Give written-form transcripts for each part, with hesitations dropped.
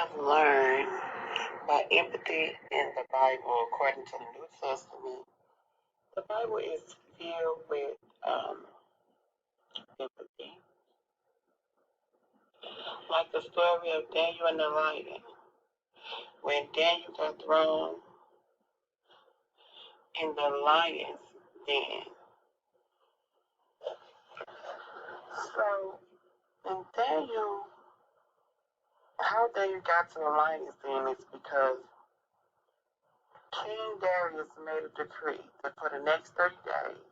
have learned by empathy in the Bible, according to the New Testament, the Bible is filled with empathy. Like the story of Daniel and the lion. When Daniel got thrown in the lion's den. So, in Daniel, how Daniel got to the lion's den is because King Darius made a decree that for the next 30 days,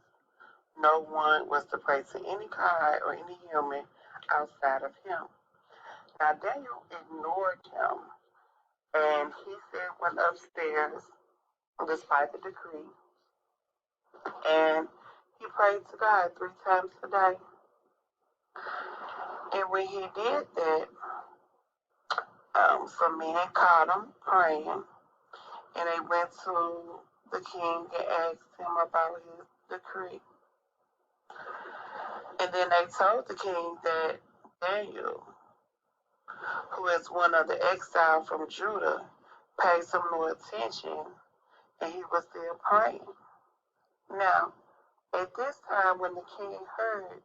no one was to pray to any god or any human outside of him. Now, Daniel ignored him, and he said went upstairs despite the decree, and he prayed to God 3 times a day. And when he did that, some men caught him praying, and they went to the king and asked him about his decree. And then they told the king that Daniel, who is one of the exiles from Judah, paid some no attention, and he was still praying. Now, at this time, when the king heard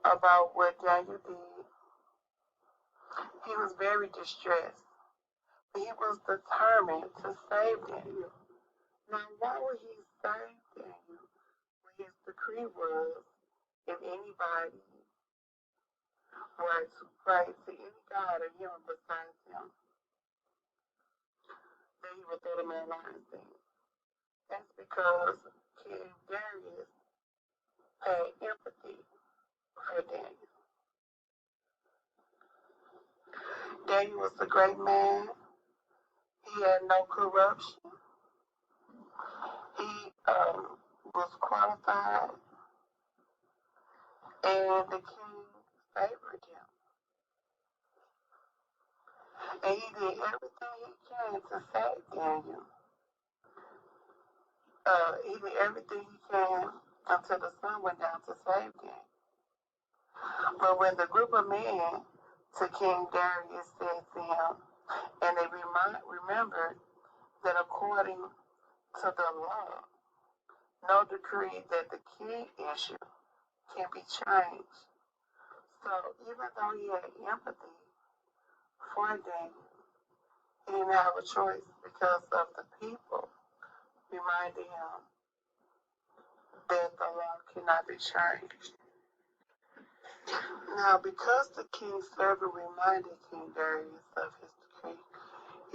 about what Daniel did, he was very distressed. But he was determined to save Daniel. Now, why would he save Daniel when his decree was if anybody were to pray to any god or human besides him, then he would throw them in a lion's den? That's because King Darius had empathy for Daniel. Daniel was a great man. He had no corruption. He was qualified, and the king favored him. And he did everything he can to save Daniel. He did everything he can until the sun went down to save Daniel. But when the group of men to King Darius said to him, and they remembered that according to the law, no decree that the king issued can be changed. So even though he had empathy for Daniel, he didn't have a choice because of the people reminding him that the law cannot be changed. Now, because the king's servant reminded King Darius of his decree,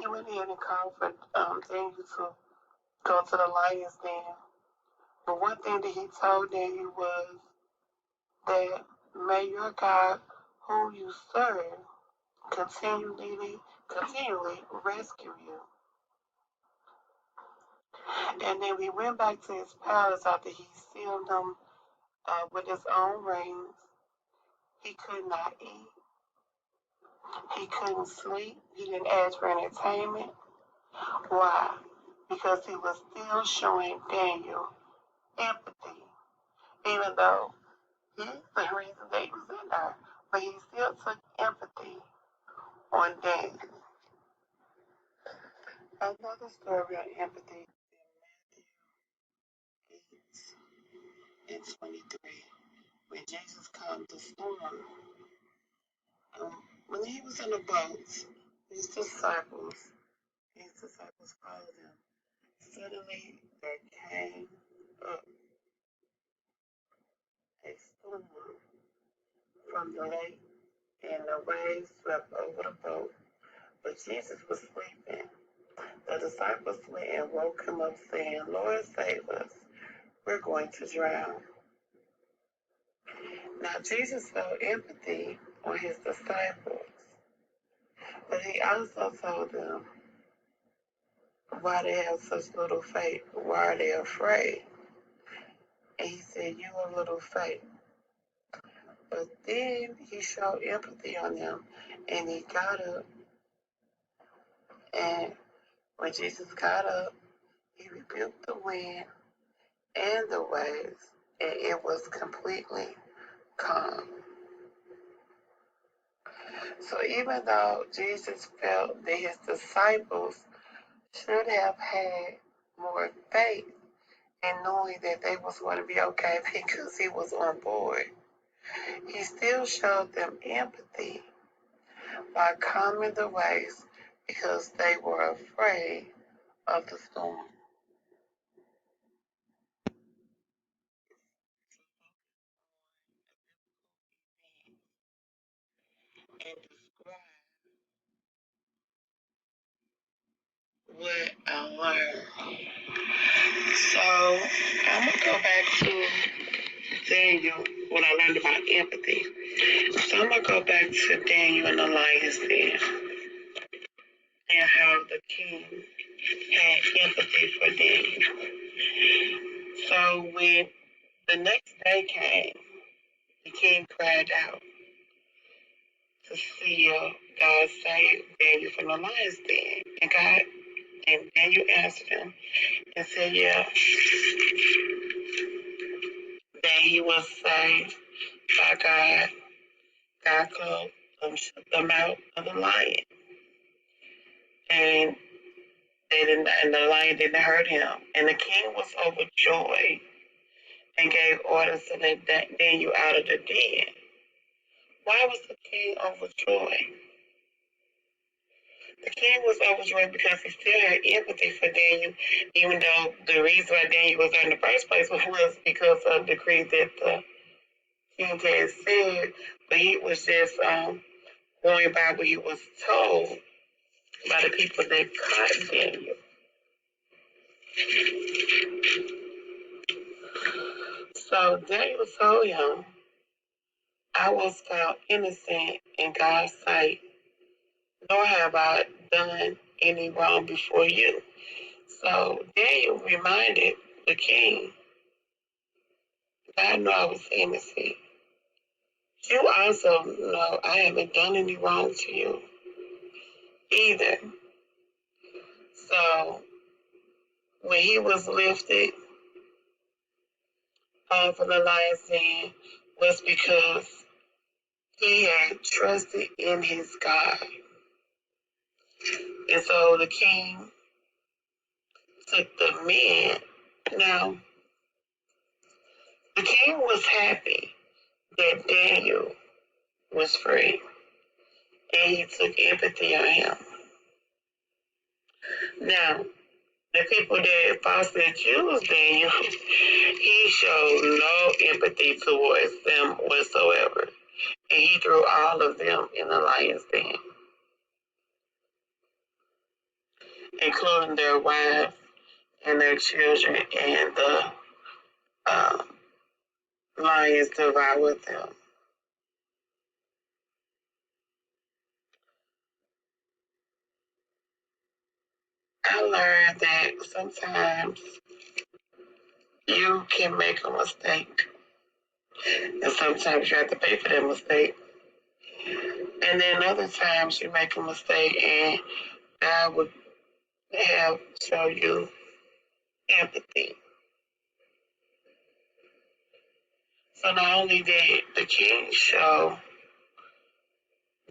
he went in and called for Daniel to go to the lion's den. But one thing that he told Daniel was that may your God, whom you serve, continually rescue you. And then we went back to his palace after he sealed him with his own rings. He could not eat. He couldn't sleep. He didn't ask for entertainment. Why? Because he was still showing Daniel empathy, even though he's the reason that he was in there. But he still took empathy on Daniel. Another story on empathy in Matthew 8 and 23, when Jesus calmed the storm. When he was in the boat, his disciples followed him. Suddenly there came up a storm from the lake, and the waves swept over the boat. But Jesus was sleeping. The disciples went and woke him up, saying, Lord, save us. We're going to drown. Now, Jesus felt empathy on his disciples, but he also told them why they have such little faith. Why are they afraid? And he said, you have little faith. But then he showed empathy on them, and he got up. And when Jesus got up, he rebuked the wind and the waves, and it was completely calm. So even though Jesus felt that his disciples should have had more faith in knowing that they was going to be okay because he was on board, he still showed them empathy by calming the waves because they were afraid of the storm. And describe what I learned. So I'm gonna go back to Daniel, what I learned about empathy. So I'm gonna go back to Daniel and the lion's den and how the king had empathy for Daniel. So when the next day came, the king cried out to see God save Daniel from the lion's den. And Daniel answered him and said, yeah, that he was saved by God. God closed the mouth of the lion. And and the lion didn't hurt him. And the king was overjoyed and gave orders to let Daniel out of the den. Why was the king overjoyed? The king was overjoyed because he still had empathy for Daniel, even though the reason why Daniel was there in the first place was because of the decree that the king had said, but he was just going by what he was told by the people that caught Daniel. So Daniel told him, I was found innocent in God's sight, nor have I done any wrong before you. So Daniel reminded the king, God knew I was innocent. You also know I haven't done any wrong to you either. So when he was lifted from the lion's den was because he had trusted in his God. And so the king took the men. Now, the king was happy that Daniel was free, and he took empathy on him. Now, the people that falsely accused Daniel, he showed no empathy towards them whatsoever, and he threw all of them in the lion's den, including their wives and their children, and the uh, lions devoured them. I learned that sometimes you can make a mistake, and sometimes you have to pay for that mistake. And then other times you make a mistake, and God would have show you empathy. So not only did the king show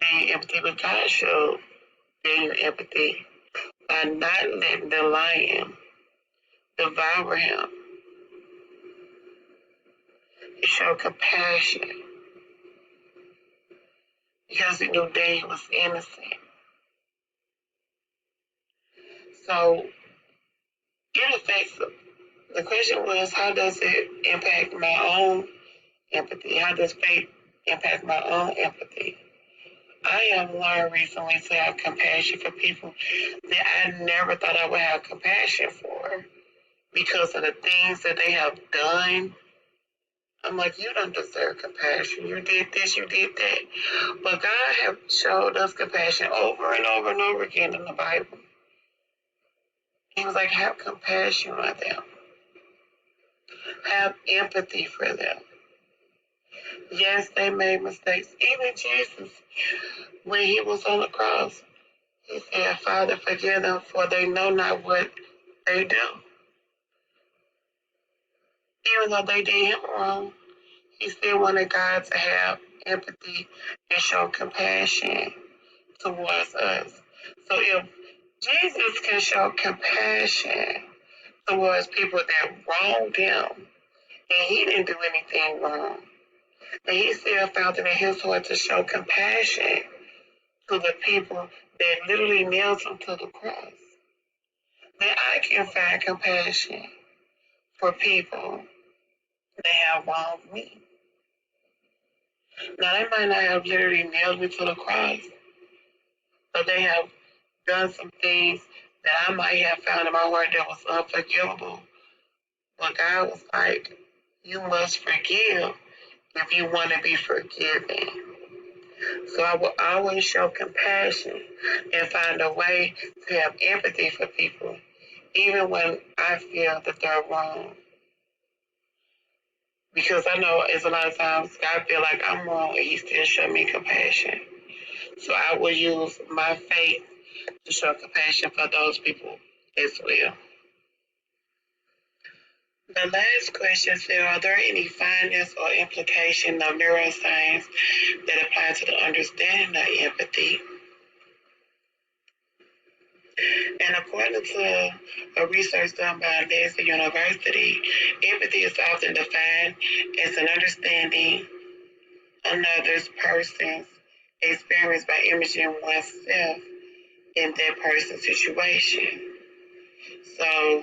the empathy, but God showed Daniel empathy by not letting the lion devour him. He showed compassion because he knew Daniel was innocent. So it affects them. The question was, how does it impact my own empathy? How does faith impact my own empathy? I have learned recently to have compassion for people that I never thought I would have compassion for because of the things that they have done. I'm like, you don't deserve compassion. You did this, you did that. But God has showed us compassion over and over and over again in the Bible. He was like, have compassion on them. Have empathy for them. Yes, they made mistakes. Even Jesus, when he was on the cross, he said, Father, forgive them, for they know not what they do. Even though they did him wrong, he still wanted God to have empathy and show compassion towards us. So if Jesus can show compassion towards people that wronged him, and he didn't do anything wrong, and he still found it in his heart to show compassion to the people that literally nailed him to the cross, then I can find compassion for people that have wronged me. Now, they might not have literally nailed me to the cross, but they have done some things that I might have found in my heart that was unforgivable. But God was like, you must forgive if you want to be forgiven. So I will always show compassion and find a way to have empathy for people, even when I feel that they're wrong. Because I know it's a lot of times God feel like I'm wrong and he still show me compassion. So I will use my faith to show compassion for those people as well. The last question said, are there any findings or implications of neuroscience that apply to the understanding of empathy? And according to a research done by Leicester University, empathy is often defined as an understanding another person's experience by imaging oneself in that person's situation. So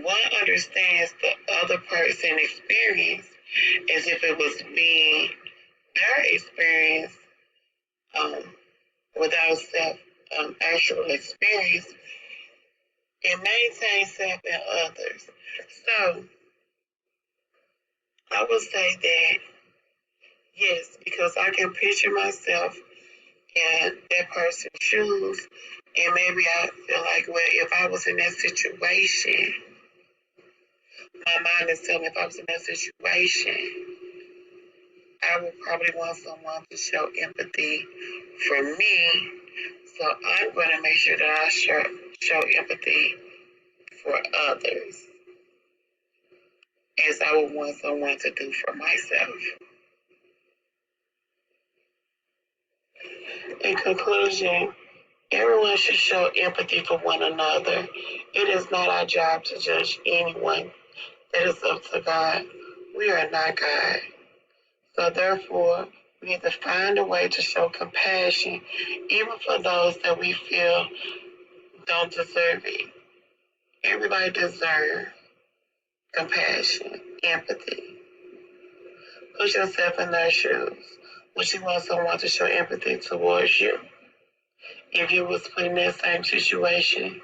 one understands the other person's experience as if it was being their experience um, without self actual experience and maintain self and others. So I would say that yes, because I can picture myself in that person's shoes, and maybe I feel like, well, if I was in that situation, my mind is telling me if I was in that situation, I would probably want someone to show empathy for me. So I'm going to make sure that I show empathy for others as I would want someone to do for myself. In conclusion, everyone should show empathy for one another. It is not our job to judge anyone. That is up to God. We are not God. So therefore, we need to find a way to show compassion, even for those that we feel don't deserve it. Everybody deserves compassion, empathy. Put yourself in their shoes. Would you want someone to show empathy towards you? If you was put in that same situation,